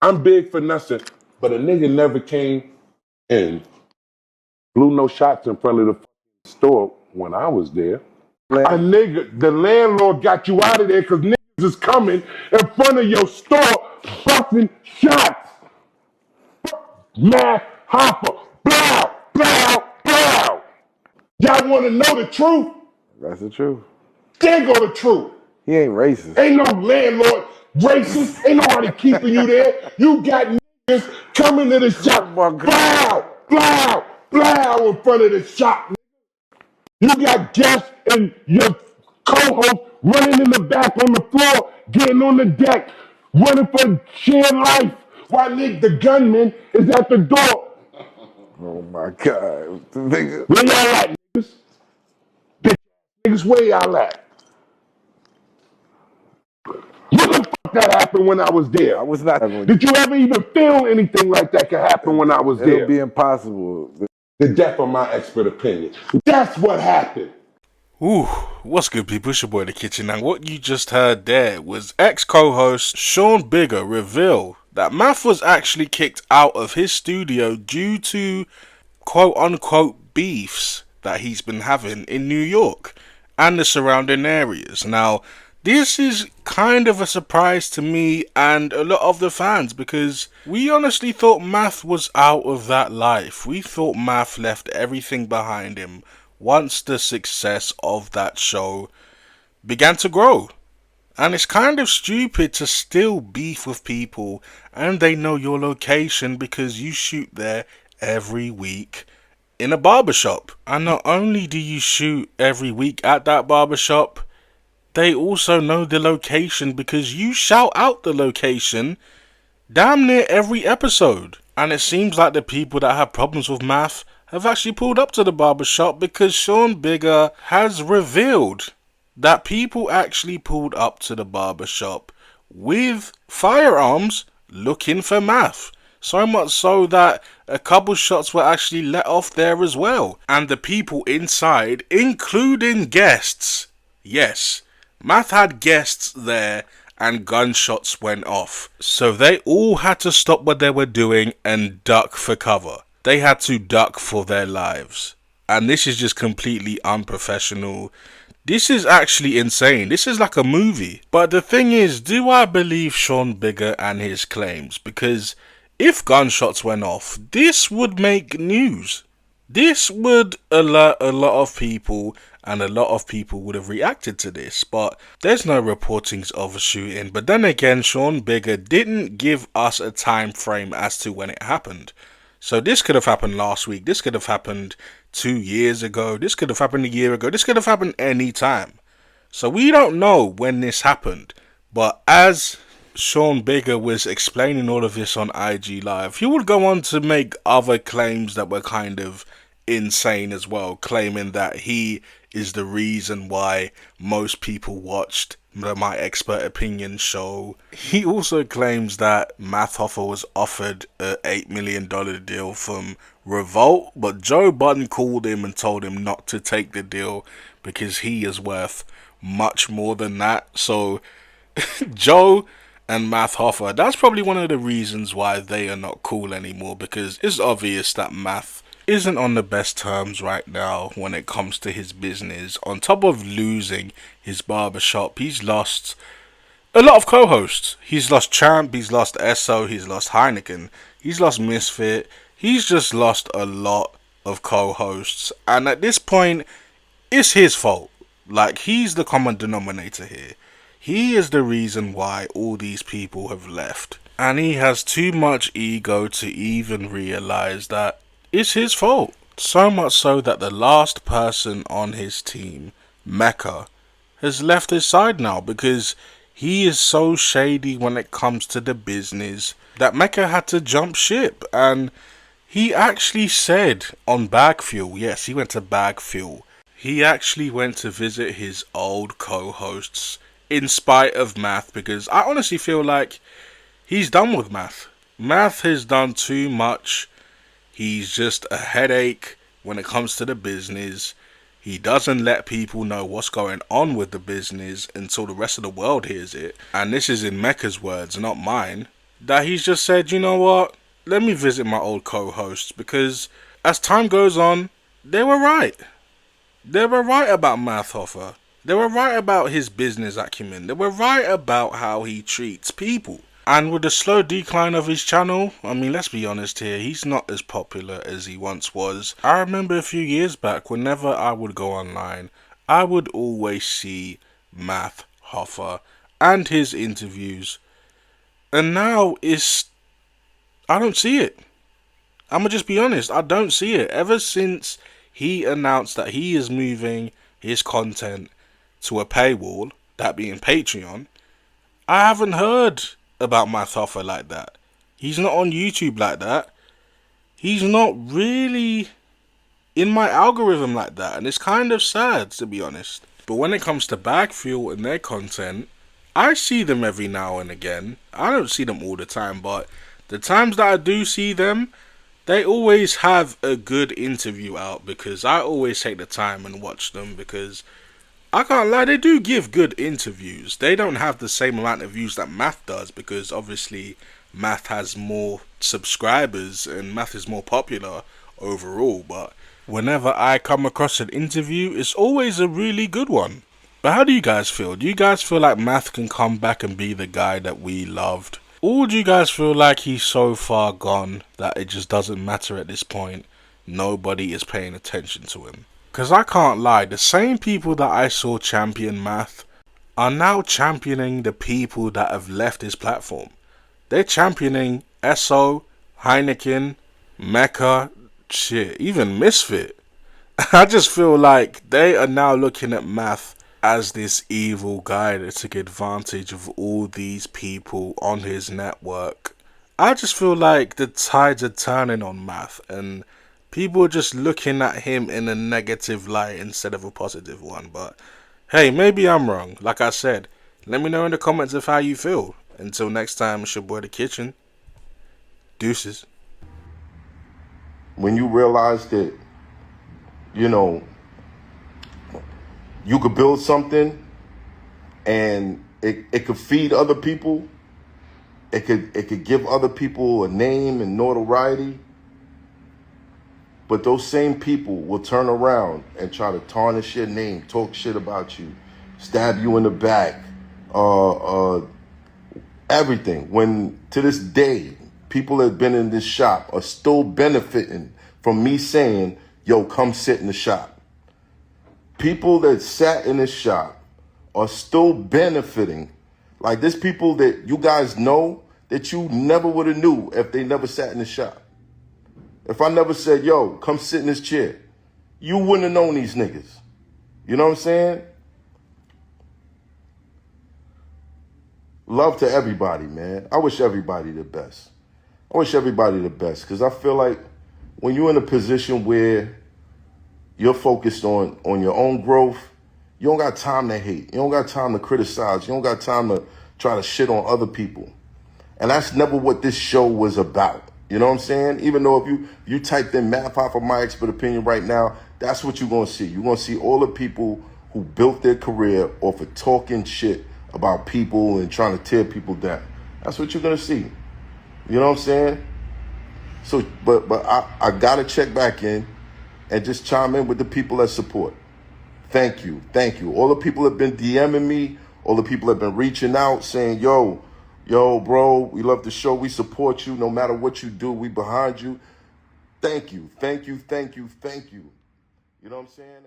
I'm big for nothing, but a nigga never came and blew no shots in front of the store when I was there. A nigga, the landlord got you out of there because niggas is coming in front of your store busting shots. Math, Hoffa, blow, blow, blow. Y'all want to know the truth? That's the truth. There go the truth. He ain't racist. Ain't no landlord racist. Ain't nobody keeping you there. You got niggas coming to the shop. Oh my Blow, blow, blow in front of the shop. You got guests and your co-host running in the back on the floor, getting on the deck, running for shared life, while the gunman is at the door. Oh my God. Nigga. Where y'all at, niggas? Bitch niggas, where y'all at? What the fuck that happened when I was there? I was not. Did you ever even feel anything like that could happen when I was It'll there? be impossible. The death of my expert opinion. That's what happened. Ooh, what's good, people? It's your boy The Kitchen, and what you just heard there was ex-co-host Sean Bigga reveal that Math was actually kicked out of his studio due to quote-unquote beefs that he's been having in New York and the surrounding areas. Now, this is kind of a surprise to me and a lot of the fans because we honestly thought Math was out of that life. We thought Math left everything behind him once the success of that show began to grow. And it's kind of stupid to still beef with people and they know your location because you shoot there every week in a barbershop. And not only do you shoot every week at that barbershop, they also know the location because you shout out the location damn near every episode. And it seems like the people that have problems with Math have actually pulled up to the barbershop because Sean Bigga has revealed that people actually pulled up to the barbershop with firearms looking for Math. So much so that a couple shots were actually let off there as well. And the people inside, including guests, yes, Math had guests there and gunshots went off. So they all had to stop what they were doing and duck for cover. They had to duck for their lives. And this is just completely unprofessional. This is actually insane. This is like a movie. But the thing is, do I believe Sean Bigga and his claims? Because if gunshots went off, this would make news. This would alert a lot of people, and a lot of people would have reacted to this, but there's no reportings of a shooting. But then again, Sean Bigga didn't give us a time frame as to when it happened. So this could have happened last week, this could have happened 2 years ago, this could have happened a year ago, this could have happened any time. So we don't know when this happened, but as Sean Bigga was explaining all of this on IG Live, he would go on to make other claims that were kind of insane as well, claiming that he is the reason why most people watched My Expert Opinion show. He also claims that Math Hoffa was offered a $8 million deal from Revolt, but Joe Budden called him and told him not to take the deal because he is worth much more than that. So Joe and Math Hoffa, that's probably one of the reasons why they are not cool anymore, because it's obvious that Math isn't on the best terms right now when it comes to his business. On top of losing his barbershop, he's lost a lot of co-hosts. He's lost Champ, he's lost Esso, he's lost Heineken, he's lost Misfit. He's just lost a lot of co-hosts, and at this point, it's his fault. Like, he's the common denominator here. He is the reason why all these people have left. And he has too much ego to even realize that it's his fault. So much so that the last person on his team, Mecca, has left his side now because he is so shady when it comes to the business that Mecca had to jump ship. And he actually said on Bag Fuel, yes, he went to Bag Fuel, he actually went to visit his old co-hosts in spite of Math, because I honestly feel like he's done with Math. Math has done too much. He's just a headache when it comes to the business. He doesn't let people know what's going on with the business until the rest of the world hears it. And this is in Mecca's words, not mine. that he's just said, you know what, let me visit my old co-hosts, because as time goes on, they were right. They were right about Math Hoffa. They were right about his business acumen. They were right about how he treats people. And with the slow decline of his channel, I mean, let's be honest here, he's not as popular as he once was. I remember a few years back, whenever I would go online, I would always see Math Hoffa and his interviews. And now I don't see it. I'm gonna just be honest, I don't see it. Ever since he announced that he is moving his content to a paywall, that being Patreon, I haven't heard about Math Hoffa like that. He's not on YouTube like that. He's not really in my algorithm like that, and it's kind of sad, to be honest. But when it comes to Bagfuel and their content, I see them every now and again. I don't see them all the time, but the times that I do see them, they always have a good interview out, because I always take the time and watch them, because I can't lie, they do give good interviews. They don't have the same amount of views that Math does, because obviously Math has more subscribers and Math is more popular overall, but whenever I come across an interview, it's always a really good one. But how do you guys feel? Do you guys feel like Math can come back and be the guy that we loved? Or do you guys feel like he's so far gone that it just doesn't matter at this point? Nobody is paying attention to him. Because I can't lie, the same people that I saw champion Math are now championing the people that have left his platform. They're championing SO, Heineken, Mecca, shit, even Misfit. I just feel like they are now looking at Math as this evil guy that took advantage of all these people on his network. I just feel like the tides are turning on Math, and people are just looking at him in a negative light instead of a positive one. But hey, maybe I'm wrong. Like I said, let me know in the comments of how you feel. Until next time, it's your boy The Kitchen. Deuces. When you realize that, you know, you could build something and it could feed other people, it could give other people a name and notoriety, but those same people will turn around and try to tarnish your name, talk shit about you, stab you in the back, everything. When to this day, people that have been in this shop are still benefiting from me saying, yo, come sit in the shop. People that sat in this shop are still benefiting. Like, there's people that you guys know that you never would have knew if they never sat in the shop. If I never said, yo, come sit in this chair, you wouldn't have known these niggas. You know what I'm saying? Love to everybody, man. I wish everybody the best. I wish everybody the best, because I feel like when you're in a position where you're focused on your own growth, you don't got time to hate. You don't got time to criticize. You don't got time to try to shit on other people. And that's never what this show was about. You know what I'm saying? Even though if you typed in Math Hoffa, my expert opinion right now, that's what you're going to see. You're going to see all the people who built their career off of talking shit about people and trying to tear people down. That's what you're going to see. You know what I'm saying? So, but I got to check back in and just chime in with the people that support. Thank you. Thank you. All the people that have been DMing me, all the people that have been reaching out saying, yo, bro, we love the show. We support you. No matter what you do, we behind you. Thank you. Thank you. Thank you. Thank you. You know what I'm saying?